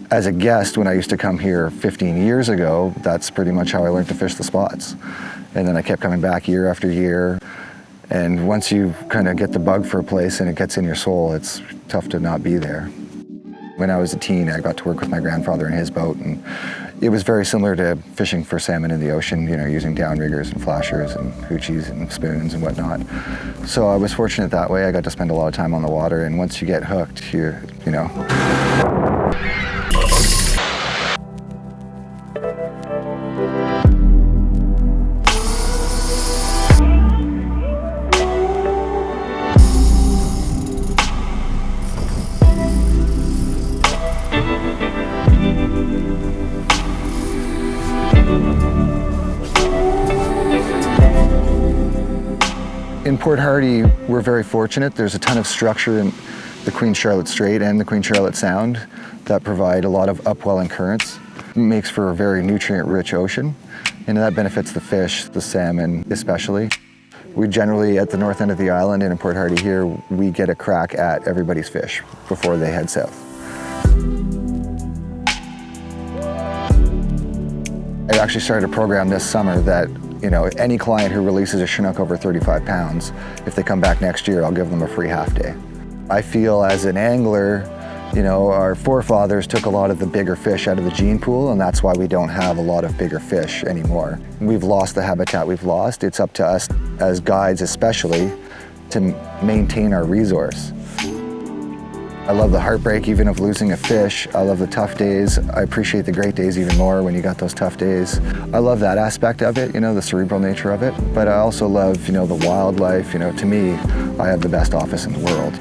As a guest, when I used to come here 15 years ago, that's pretty much how I learned to fish the spots. And then I kept coming back year after year. And once you kind of get the bug for a place and it gets in your soul, it's tough to not be there. When I was a teen, I got to work with my grandfather in his boat, and it was very similar to fishing for salmon in the ocean, you know, using downriggers and flashers and hoochies and spoons and whatnot. So I was fortunate that way. I got to spend a lot of time on the water, and once you get hooked, you know. In Port Hardy, we're very fortunate. There's a ton of structure in the Queen Charlotte Strait and the Queen Charlotte Sound that provide a lot of upwelling currents. It makes for a very nutrient-rich ocean, and that benefits the fish, the salmon especially. We generally, at the north end of the island and in Port Hardy here, we get a crack at everybody's fish before they head south. I actually started a program this summer that, you know, any client who releases a Chinook over 35 pounds, if they come back next year, I'll give them a free half day. I feel as an angler, you know, our forefathers took a lot of the bigger fish out of the gene pool, and that's why we don't have a lot of bigger fish anymore. We've lost the habitat we've lost. It's up to us as guides especially to maintain our resource. I love the heartbreak even of losing a fish. I love the tough days. I appreciate the great days even more when you got those tough days. I love that aspect of it, you know, the cerebral nature of it. But I also love, you know, the wildlife. You know, to me, I have the best office in the world.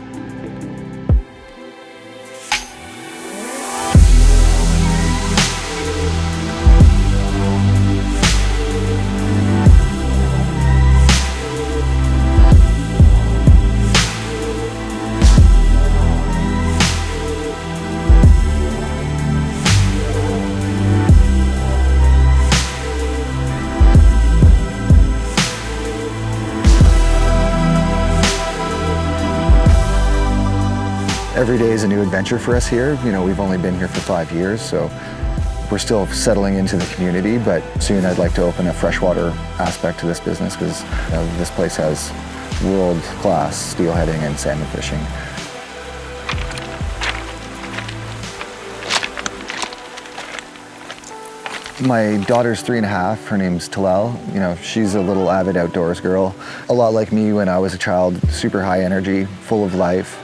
Every day is a new adventure for us here. You know, we've only been here for 5 years, so we're still settling into the community, but soon I'd like to open a freshwater aspect to this business because this place has world-class steelheading and salmon fishing. My daughter's 3.5, her name's Talal. You know, she's a little avid outdoors girl. A lot like me when I was a child, super high energy, full of life.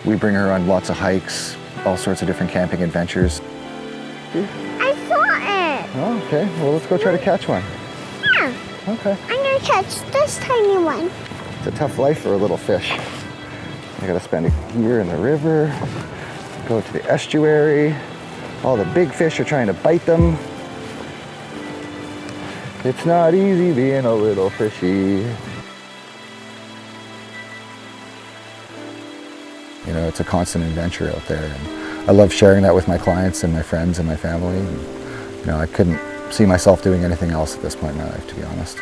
We bring her on lots of hikes, all sorts of different camping adventures. I saw it. Oh, okay. Well, let's go try to catch one. Yeah. Okay. I'm gonna catch this tiny one. It's a tough life for a little fish. I gotta spend a year in the river, go to the estuary. All the big fish are trying to bite them. It's not easy being a little fishy. You know, it's a constant adventure out there, and I love sharing that with my clients and my friends and my family. And, you know, I couldn't see myself doing anything else at this point in my life, to be honest.